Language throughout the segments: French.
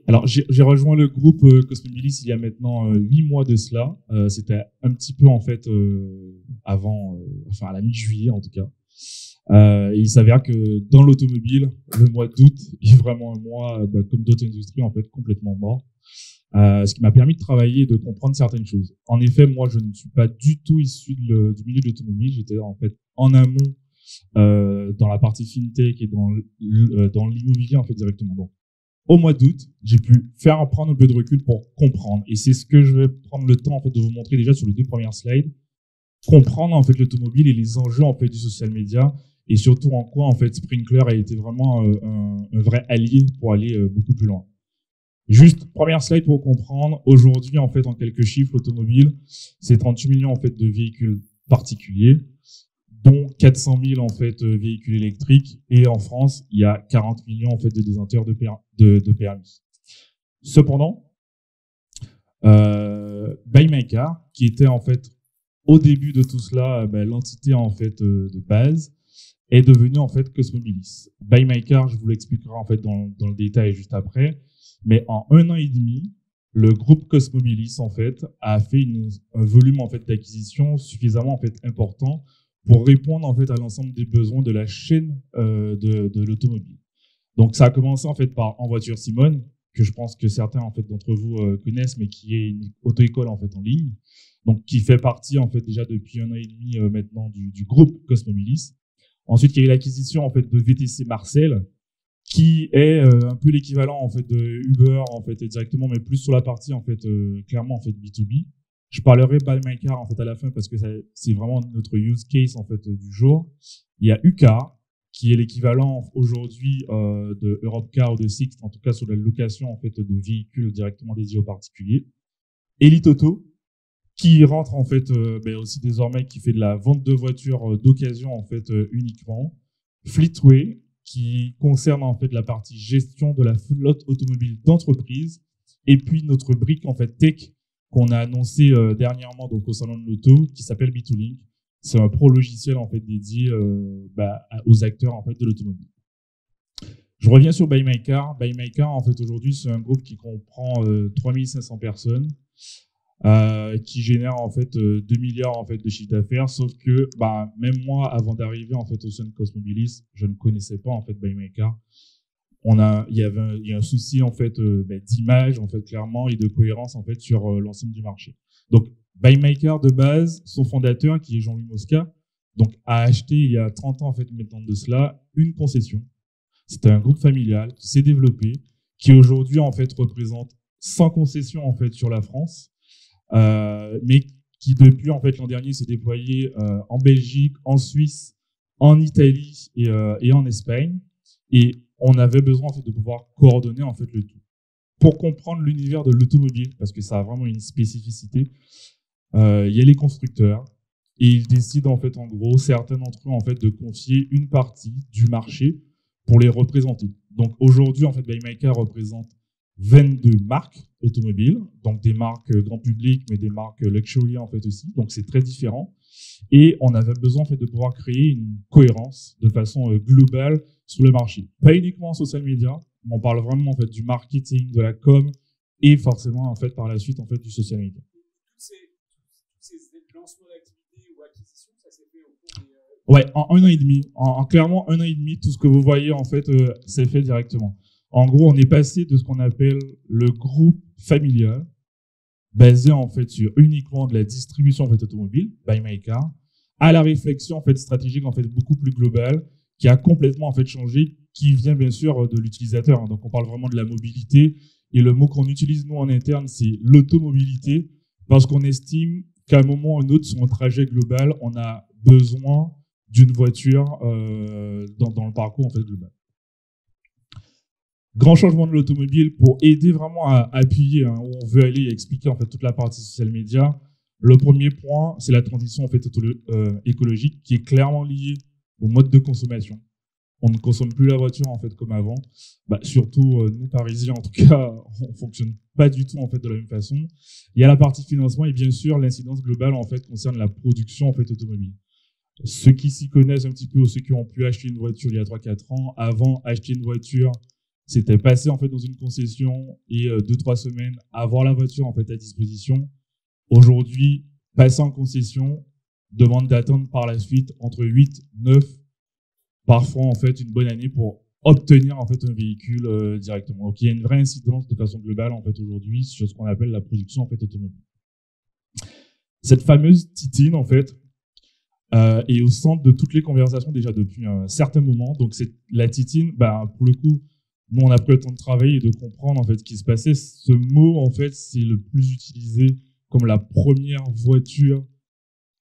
Alors, j'ai rejoint le groupe Cosmobilis il y a maintenant 8 mois de cela. C'était un petit peu en fait avant, enfin à la mi-juillet en tout cas. Et il s'avère que dans l'automobile, le mois d'août est vraiment un mois, comme d'autres industries, en fait, complètement mort. Ce qui m'a permis de travailler et de comprendre certaines choses. En effet, moi, je ne suis pas du tout issu du milieu de l'automobile. J'étais en fait en amont dans la partie fintech et dans l'immobilier en fait directement. Donc, au mois d'août, j'ai pu faire prendre un peu de recul pour comprendre. Et c'est ce que je vais prendre le temps en fait de vous montrer déjà sur les 2 premières slides. Comprendre en fait l'automobile et les enjeux en fait du social media et surtout en quoi en fait Sprinkler a été vraiment un vrai allié pour aller beaucoup plus loin. Juste première slide pour comprendre. Aujourd'hui en fait en quelques chiffres, l'automobile c'est 38 millions en fait de véhicules particuliers, dont 400 000 en fait véhicules électriques, et en France il y a 40 millions en fait de détenteurs de permis. Cependant, Buy My Car, qui était en fait au début de tout cela l'entité en fait de base, est devenue en fait Cosmobilis. Buy My Car, je vous l'expliquerai en fait dans le détail juste après, mais en 1 an et demi, le groupe Cosmobilis en fait a fait un volume en fait d'acquisition suffisamment en fait important pour répondre en fait à l'ensemble des besoins de la chaîne de l'automobile. Donc ça a commencé en fait par En Voiture Simone, que je pense que certains en fait d'entre vous connaissent, mais qui est une auto-école en fait en ligne, donc qui fait partie en fait déjà depuis 1 an et demi maintenant du groupe Cosmobilis. Ensuite, il y a eu l'acquisition en fait de VTC Marcel, qui est un peu l'équivalent en fait de Uber en fait directement, mais plus sur la partie en fait clairement en fait B2B. Je parlerai Buy My Car en fait à la fin parce que c'est vraiment notre use case en fait du jour. Il y a UCAR, qui est l'équivalent aujourd'hui de Europcar ou de Sixt, en tout cas sur la location en fait de véhicules directement dédiés aux particuliers. Elite Auto, qui rentre en fait aussi désormais, qui fait de la vente de voitures d'occasion en fait uniquement. Fleetway, qui concerne en fait la partie gestion de la flotte automobile d'entreprise, et puis notre brique en fait tech qu'on a annoncé dernièrement donc au salon de l'auto, qui s'appelle B2Link. C'est un pro logiciel en fait dédié aux acteurs en fait de l'automobile. Je reviens sur Buy My Car. Buy My Car, en fait, aujourd'hui, c'est un groupe qui comprend 3500 personnes, qui génère en fait 2 milliards en fait de chiffre d'affaires. Sauf que même moi, avant d'arriver en fait au sein de Cosmobilis, je ne connaissais pas en fait Buy My Car. Il y a un souci en fait d'image en fait clairement et de cohérence en fait sur l'ensemble du marché. Donc Buy My Car de base, son fondateur qui est Jean-Louis Mosca, donc a acheté il y a 30 ans en fait maintenant de cela une concession. C'était un groupe familial qui s'est développé, qui aujourd'hui en fait représente 100 concessions en fait sur la France, mais qui depuis en fait l'an dernier s'est déployé en Belgique, en Suisse, en Italie et en Espagne. Et on avait besoin en fait de pouvoir coordonner en fait le tout. Pour comprendre l'univers de l'automobile, parce que ça a vraiment une spécificité, il y a les constructeurs et ils décident en fait en gros, certains d'entre eux en fait de confier une partie du marché pour les représenter. Donc aujourd'hui en fait Buy My Car représente 22 marques automobiles, donc des marques grand public, mais des marques luxury en fait aussi. Donc c'est très différent. Et on avait besoin en fait de pouvoir créer une cohérence de façon globale sur le marché. Pas uniquement en social media, mais on parle vraiment en fait du marketing, de la com, et forcément en fait par la suite en fait du social media. Ces lancements d'activités ou acquisitions, ça s'est fait au cours des Ouais, en 1 an et demi. Clairement, 1 an et demi, tout ce que vous voyez, en fait, c'est fait directement. En gros, on est passé de ce qu'on appelle le groupe familial, basé en fait sur uniquement de la distribution en fait automobile, Buy My Car, à la réflexion en fait stratégique en fait beaucoup plus globale, qui a complètement en fait changé, qui vient bien sûr de l'utilisateur. Donc on parle vraiment de la mobilité, et le mot qu'on utilise nous en interne, c'est l'automobilité, parce qu'on estime qu'à un moment ou à un autre, sur un trajet global, on a besoin d'une voiture dans le parcours en fait global. Grand changement de l'automobile pour aider vraiment à appuyer où on veut aller et expliquer en fait toute la partie social media. Le premier point, c'est la transition en fait écologique, qui est clairement liée au mode de consommation. On ne consomme plus la voiture en fait comme avant. Surtout nous Parisiens en tout cas, on fonctionne pas du tout en fait de la même façon. Il y a la partie financement et bien sûr l'incidence globale en fait concerne la production en fait automobile. Ceux qui s'y connaissent un petit peu ou ceux qui ont pu acheter une voiture il y a 3-4 ans, avant acheter une voiture, C'était passer en fait dans une concession et 2-3 semaines avoir la voiture en fait à disposition. Aujourd'hui, passer en concession demande d'attendre par la suite entre 8, 9, parfois en fait une bonne année pour obtenir en fait un véhicule directement. Donc il y a une vraie incidence de façon globale en fait aujourd'hui sur ce qu'on appelle la production en fait automobile. Cette fameuse Titine en fait est au centre de toutes les conversations déjà depuis un certain moment. Donc c'est la Titine, pour le coup, nous on a pris le temps de travailler et de comprendre en fait ce qui se passait. Ce mot en fait c'est le plus utilisé comme la première voiture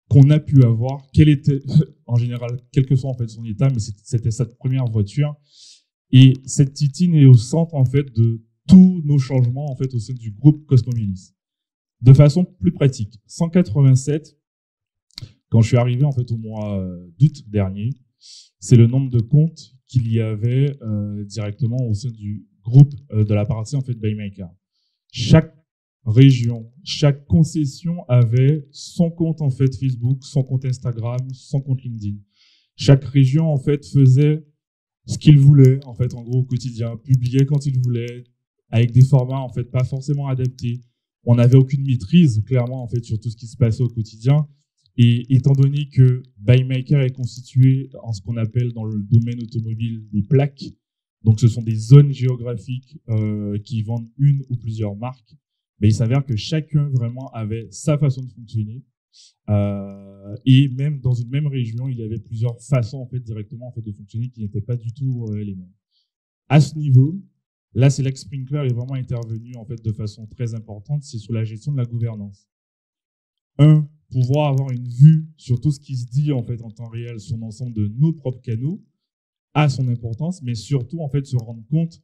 qu'on a pu avoir. Quelle était en général, quel que soit en fait son état, mais c'était cette première voiture. Et cette Titine est au centre en fait de tous nos changements en fait au sein du groupe Cosmobilis. De façon plus pratique, 187, quand je suis arrivé en fait au mois d'août dernier, c'est le nombre de comptes qu'il y avait directement au sein du groupe de la partie en fait Buymaker. Chaque région, chaque concession avait son compte en fait Facebook, son compte Instagram, son compte LinkedIn. Chaque région en fait faisait ce qu'il voulait en fait en gros au quotidien, publiait quand il voulait, avec des formats en fait pas forcément adaptés. On n'avait aucune maîtrise clairement en fait sur tout ce qui se passait au quotidien. Et étant donné que Buymaker est constitué en ce qu'on appelle dans le domaine automobile des plaques, donc ce sont des zones géographiques qui vendent une ou plusieurs marques, mais il s'avère que chacun vraiment avait sa façon de fonctionner. Et même dans une même région, il y avait plusieurs façons en fait directement en fait de fonctionner qui n'étaient pas du tout les mêmes. À ce niveau, là, c'est là que Sprinklr est vraiment intervenu en fait de façon très importante, c'est sur la gestion de la gouvernance. Pouvoir avoir une vue sur tout ce qui se dit en fait en temps réel sur l'ensemble de nos propres canaux a son importance, mais surtout en fait se rendre compte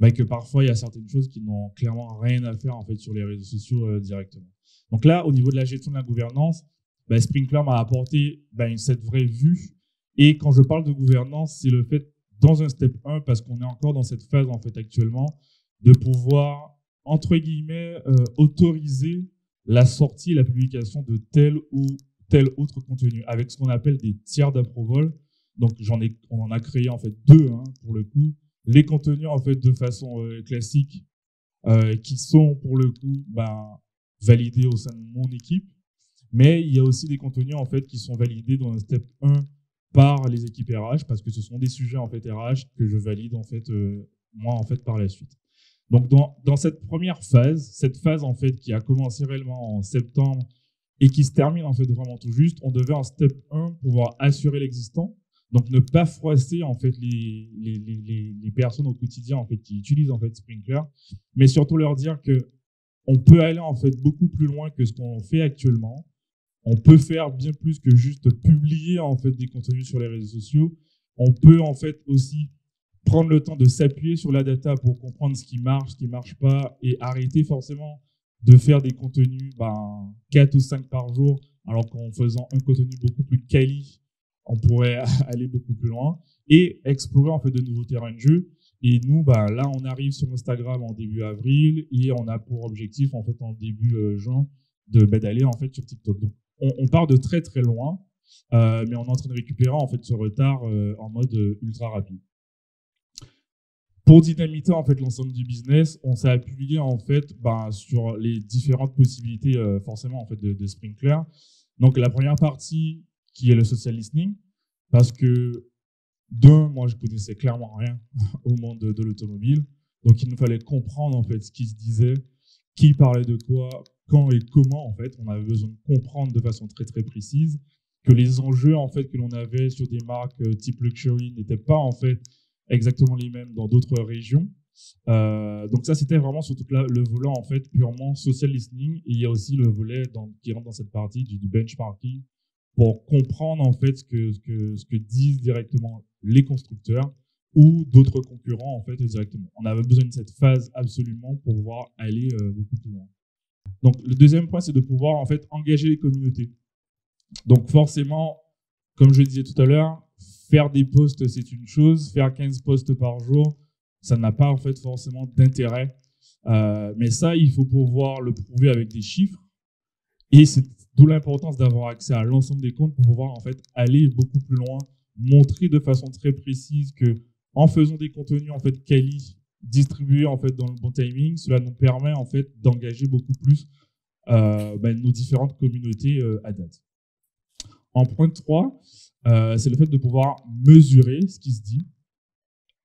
que parfois il y a certaines choses qui n'ont clairement rien à faire en fait sur les réseaux sociaux directement. Donc là, au niveau de la gestion de la gouvernance, Sprinklr m'a apporté cette vraie vue. Et quand je parle de gouvernance, c'est le fait dans un step 1, parce qu'on est encore dans cette phase en fait actuellement, de pouvoir entre guillemets autoriser la sortie et la publication de tel ou tel autre contenu avec ce qu'on appelle des tiers d'approval. Donc on en a créé en fait 2 pour le coup. Les contenus en fait de façon classique qui sont pour le coup validés au sein de mon équipe, mais il y a aussi des contenus en fait qui sont validés dans un step 1 par les équipes RH parce que ce sont des sujets en fait RH que je valide en fait moi en fait par la suite. Donc dans cette première phase, cette phase en fait qui a commencé réellement en septembre et qui se termine en fait vraiment tout juste, on devait en step 1 pouvoir assurer l'existant. Donc, ne pas froisser en fait les personnes au quotidien en fait qui utilisent en fait Sprinklr, mais surtout leur dire que on peut aller en fait beaucoup plus loin que ce qu'on fait actuellement. On peut faire bien plus que juste publier en fait des contenus sur les réseaux sociaux. On peut en fait aussi prendre le temps de s'appuyer sur la data pour comprendre ce qui marche pas, et arrêter forcément de faire des contenus 4 ou 5 par jour, alors qu'en faisant un contenu beaucoup plus quali, on pourrait aller beaucoup plus loin et explorer en fait de nouveaux terrains de jeu. Et nous, là, on arrive sur Instagram en début avril et on a pour objectif en fait en début juin d'aller en fait sur TikTok. Donc, on part de très très loin, mais on est en train de récupérer en fait ce retard en mode ultra rapide. Pour dynamiter en fait l'ensemble du business, on s'est appuyé en fait sur les différentes possibilités forcément en fait de Sprinklr. Donc la première partie qui est le social listening, parce que moi je connaissais clairement rien au monde de l'automobile, donc il nous fallait comprendre en fait ce qui se disait, qui parlait de quoi, quand et comment en fait. On avait besoin de comprendre de façon très très précise que les enjeux en fait que l'on avait sur des marques type luxury n'étaient pas en fait exactement les mêmes dans d'autres régions. Donc ça, c'était vraiment surtout le volet en fait purement social listening. Et il y a aussi le volet qui rentre dans cette partie du benchmarking pour comprendre en fait ce que disent directement les constructeurs ou d'autres concurrents en fait directement. On avait besoin de cette phase absolument pour pouvoir aller beaucoup plus loin. Donc le deuxième point, c'est de pouvoir en fait engager les communautés. Donc forcément, comme je le disais tout à l'heure, faire des posts, c'est une chose. Faire 15 posts par jour, ça n'a pas en fait forcément d'intérêt. Mais ça, il faut pouvoir le prouver avec des chiffres. Et c'est d'où l'importance d'avoir accès à l'ensemble des comptes pour pouvoir en fait aller beaucoup plus loin, montrer de façon très précise que en faisant des contenus en fait quali distribués en fait dans le bon timing, cela nous permet en fait d'engager beaucoup plus nos différentes communautés à date. En point 3, c'est le fait de pouvoir mesurer ce qui se dit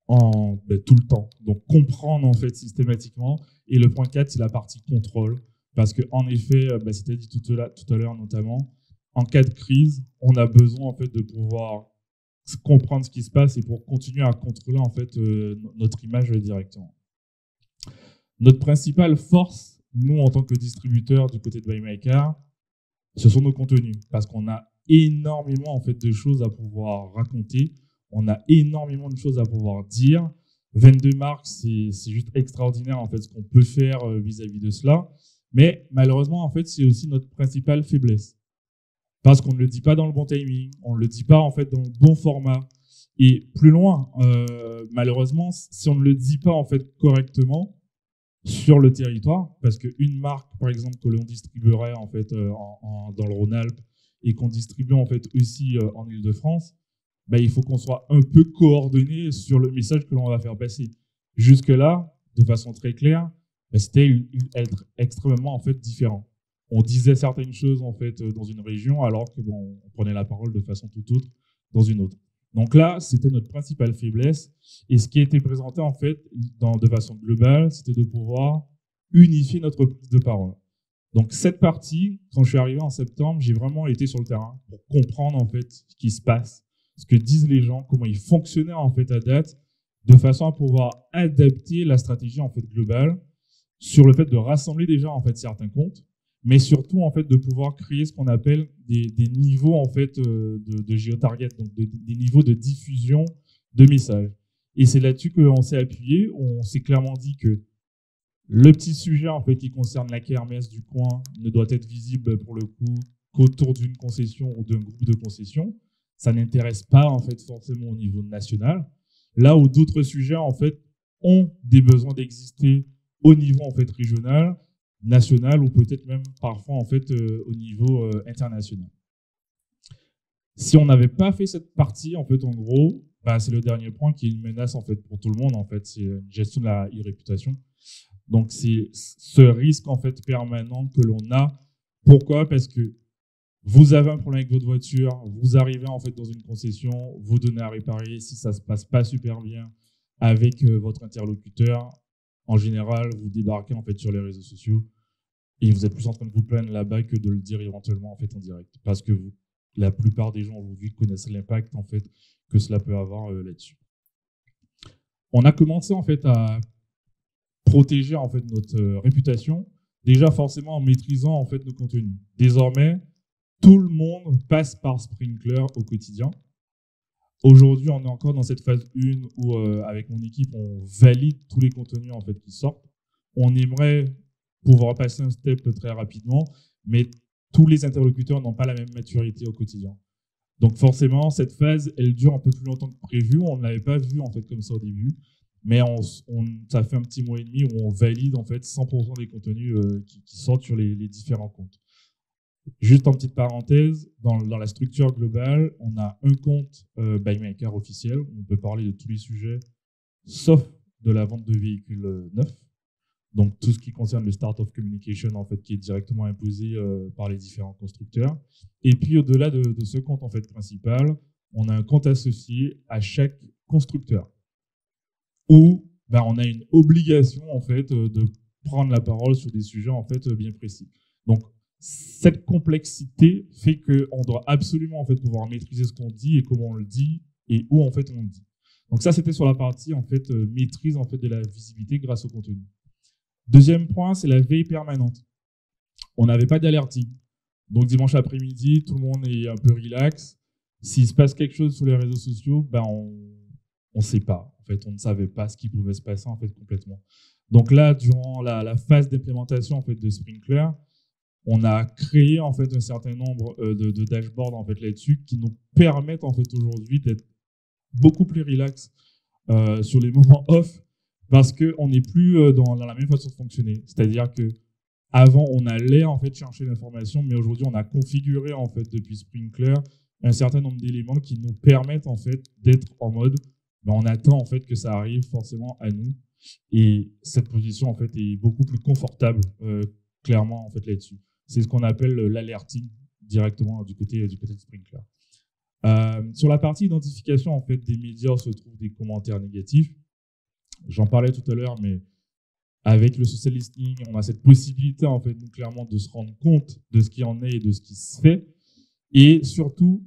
tout le temps. Donc comprendre en fait systématiquement. Et le point 4, c'est la partie contrôle. Parce qu'en effet, c'était dit tout à l'heure notamment, en cas de crise, on a besoin en fait de pouvoir comprendre ce qui se passe et pour continuer à contrôler en fait notre image directement. Notre principale force, nous en tant que distributeurs du côté de Buy My Car, ce sont nos contenus, parce qu'on a énormément en fait de choses à pouvoir raconter, on a énormément de choses à pouvoir dire. 22 marques, c'est juste extraordinaire en fait ce qu'on peut faire vis-à-vis de cela, mais malheureusement en fait c'est aussi notre principale faiblesse. Parce qu'on ne le dit pas dans le bon timing, on ne le dit pas en fait dans le bon format. Et plus loin, malheureusement, si on ne le dit pas en fait correctement sur le territoire, parce qu'une marque, par exemple, que l'on distribuerait en fait dans le Rhône-Alpes et qu'on distribue en fait aussi en Île-de-France, il faut qu'on soit un peu coordonné sur le message que l'on va faire passer. Jusque-là, de façon très claire, c'était être extrêmement en fait différent. On disait certaines choses en fait dans une région alors que on prenait la parole de façon tout autre dans une autre. Donc là, c'était notre principale faiblesse. Et ce qui a été présenté en fait de façon globale, c'était de pouvoir unifier notre prise de parole. Donc cette partie, quand je suis arrivé en septembre, j'ai vraiment été sur le terrain pour comprendre en fait ce qui se passe, ce que disent les gens, comment ils fonctionnaient en fait à date, de façon à pouvoir adapter la stratégie en fait globale sur le fait de rassembler déjà en fait certains comptes, mais surtout en fait de pouvoir créer ce qu'on appelle des niveaux en fait de géotarget, donc des niveaux de diffusion de messages. Et c'est là-dessus qu'on s'est appuyé. On s'est clairement dit que le petit sujet en fait qui concerne la kermesse du coin ne doit être visible pour le coup qu'autour d'une concession ou d'un groupe de concessions. Ça n'intéresse pas en fait forcément au niveau national. Là où d'autres sujets en fait ont des besoins d'exister au niveau en fait régional, national ou peut-être même parfois en fait au niveau international. Si on n'avait pas fait cette partie, en fait, en gros, c'est le dernier point qui est une menace en fait pour tout le monde. En fait, c'est une gestion de la e-réputation. Donc c'est ce risque en fait permanent que l'on a. Pourquoi? Parce que vous avez un problème avec votre voiture, vous arrivez en fait dans une concession, vous donnez à réparer. Si ça se passe pas super bien avec votre interlocuteur, en général, vous débarquez en fait sur les réseaux sociaux et vous êtes plus en train de vous plaindre là-bas que de le dire éventuellement en fait en direct, parce que la plupart des gens aujourd'hui connaissent l'impact en fait que cela peut avoir là-dessus. On a commencé en fait à protéger en fait notre réputation, déjà forcément en maîtrisant en fait nos contenus. Désormais, tout le monde passe par Sprinklr au quotidien. Aujourd'hui, on est encore dans cette phase 1 où, avec mon équipe, on valide tous les contenus en fait, qui sortent. On aimerait pouvoir passer un step très rapidement, mais tous les interlocuteurs n'ont pas la même maturité au quotidien. Donc forcément, cette phase, elle dure un peu plus longtemps que prévu. On ne l'avait pas vu en fait comme ça au début, mais ça fait un petit mois et demi où on valide en fait 100% des contenus qui sortent sur les différents comptes. Juste en petite parenthèse, dans la structure globale, on a un compte Buy My Car officiel, où on peut parler de tous les sujets, sauf de la vente de véhicules neufs. Donc tout ce qui concerne le start of communication en fait, qui est directement imposé par les différents constructeurs. Et puis au-delà de ce compte en fait principal, on a un compte associé à chaque constructeur, où on a une obligation en fait de prendre la parole sur des sujets en fait bien précis. Donc cette complexité fait qu'on doit absolument en fait pouvoir maîtriser ce qu'on dit et comment on le dit et où en fait on le dit. Donc ça c'était sur la partie en fait maîtrise en fait de la visibilité grâce au contenu. Deuxième point, c'est la veille permanente. On n'avait pas d'alerting. Donc dimanche après-midi, tout le monde est un peu relax. S'il se passe quelque chose sur les réseaux sociaux, on ne sait pas. En fait, on ne savait pas ce qui pouvait se passer en fait complètement. Donc là, durant la phase d'implémentation en fait de Sprinklr, on a créé en fait un certain nombre de dashboards en fait là-dessus qui nous permettent en fait aujourd'hui d'être beaucoup plus relax sur les moments off, parce qu'on n'est plus dans la même façon de fonctionner. C'est-à-dire que avant on allait en fait chercher l'information, mais aujourd'hui on a configuré en fait depuis Sprinklr un certain nombre d'éléments qui nous permettent en fait d'être en mode on attend en fait que ça arrive forcément à nous. Et cette position, en fait, est beaucoup plus confortable, clairement, en fait, là-dessus. C'est ce qu'on appelle l'alerting directement du côté de Sprinklr. Sur la partie identification, en fait, des médias se trouvent des commentaires négatifs. J'en parlais tout à l'heure, mais avec le social listening, on a cette possibilité, en fait, nous, clairement, de se rendre compte de ce qui en est et de ce qui se fait. Et surtout,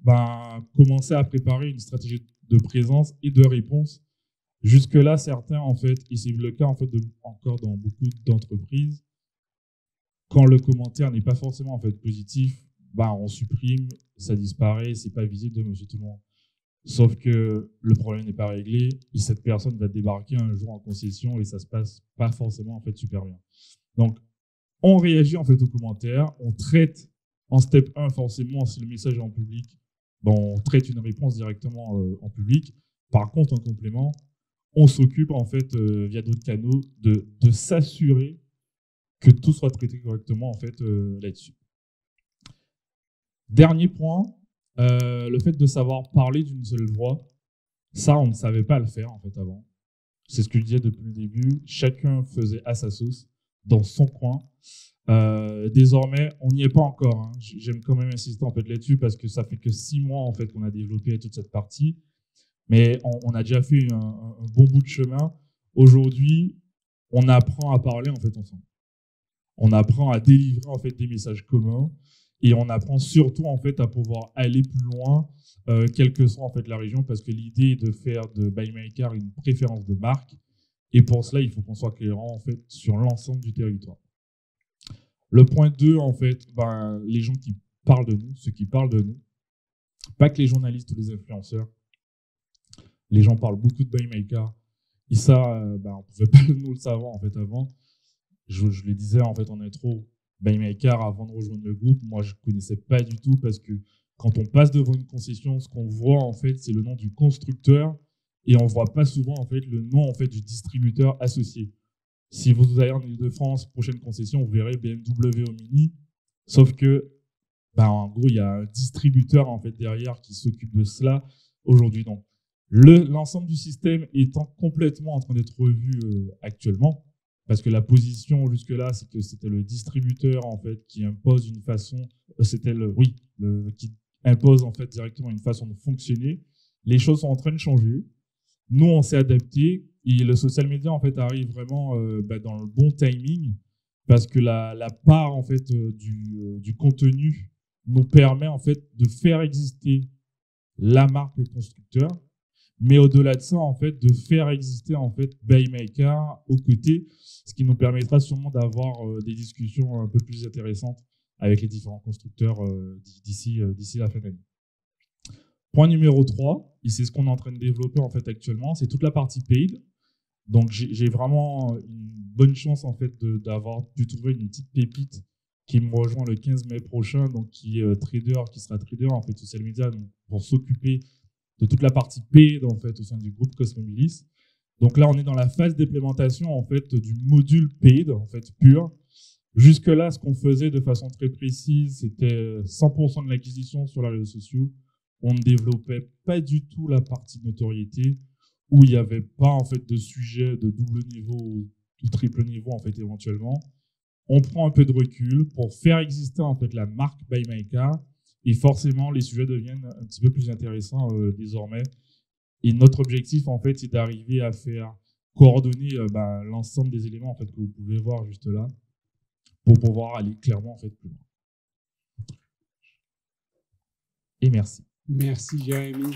commencer à préparer une stratégie de présence et de réponse. Jusque-là, certains, en fait, et c'est le cas, en fait, encore dans beaucoup d'entreprises, quand le commentaire n'est pas forcément, en fait, positif, on supprime, ça disparaît, c'est pas visible de monsieur tout le monde. Sauf que le problème n'est pas réglé et cette personne va débarquer un jour en concession et ça se passe pas forcément, en fait, super bien. Donc, on réagit, en fait, aux commentaires, on traite en step 1, forcément, si le message est en public, on traite une réponse directement en public. Par contre, en complément, on s'occupe, en fait, via d'autres canaux, de s'assurer que tout soit traité correctement, en fait, là-dessus. Dernier point, le fait de savoir parler d'une seule voix, ça, on ne savait pas le faire, en fait, avant. C'est ce que je disais depuis le début. Chacun faisait à sa sauce, dans son coin. Désormais, on n'y est pas encore. Hein. J'aime quand même insister, en fait, là-dessus parce que ça fait que 6 mois, en fait, qu'on a développé toute cette partie. Mais on a déjà fait un bon bout de chemin. Aujourd'hui, on apprend à parler, en fait, ensemble. On apprend à délivrer, en fait, des messages communs. Et on apprend surtout, en fait, à pouvoir aller plus loin, quelle que soit, en fait, la région, parce que l'idée est de faire de BuyMyCar une préférence de marque. Et pour cela, il faut qu'on soit cohérent, en fait, sur l'ensemble du territoire. Le point 2, en fait, les gens qui parlent de nous, ceux qui parlent de nous, pas que les journalistes ou les influenceurs, les gens parlent beaucoup de BuyMyCar. Et ça, on ne pouvait pas nous le savoir, en fait, avant. Je le disais, en fait, en intro, BuyMyCar, avant de rejoindre le groupe, moi, je ne connaissais pas du tout parce que quand on passe devant une concession, ce qu'on voit, en fait, c'est le nom du constructeur et on ne voit pas souvent, en fait, le nom, en fait, du distributeur associé. Si vous allez en Ile-de-France, prochaine concession, vous verrez BMW au Mini, sauf que, en gros, il y a un distributeur, en fait, derrière qui s'occupe de cela aujourd'hui. Donc, l'ensemble du système étant complètement en train d'être revu actuellement, parce que la position jusque-là, c'est que c'était le distributeur, en fait, qui impose une façon, qui impose, en fait, directement une façon de fonctionner. Les choses sont en train de changer. Nous, on s'est adapté et le social media, en fait, arrive vraiment dans le bon timing parce que la part, en fait, du contenu nous permet, en fait, de faire exister la marque constructeur, mais au-delà de ça, en fait, de faire exister, en fait, BuyMyCar aux côtés, ce qui nous permettra sûrement d'avoir des discussions un peu plus intéressantes avec les différents constructeurs d'ici la fin d'année. Point numéro 3, et c'est ce qu'on est en train de développer, en fait, actuellement, c'est toute la partie paid. Donc, j'ai vraiment une bonne chance, en fait, d'avoir pu trouver une petite pépite qui me rejoint le 15 mai prochain, donc qui sera trader, en fait, social media, donc, pour s'occuper de toute la partie paid, en fait, au sein du groupe Cosmobilis. Donc là, on est dans la phase d'implémentation, en fait, du module paid, en fait, pur. Jusque-là, ce qu'on faisait de façon très précise, c'était 100% de l'acquisition sur les réseaux sociaux. On ne développait pas du tout la partie notoriété, où il n'y avait pas, en fait, de sujet de double niveau ou triple niveau, en fait, éventuellement. On prend un peu de recul pour faire exister, en fait, la marque BuyMyCar. Et forcément, les sujets deviennent un petit peu plus intéressants désormais. Et notre objectif, en fait, c'est d'arriver à faire coordonner l'ensemble des éléments, en fait, que vous pouvez voir juste là, pour pouvoir aller clairement, en fait, plus loin. Et merci. Merci, Jérémy.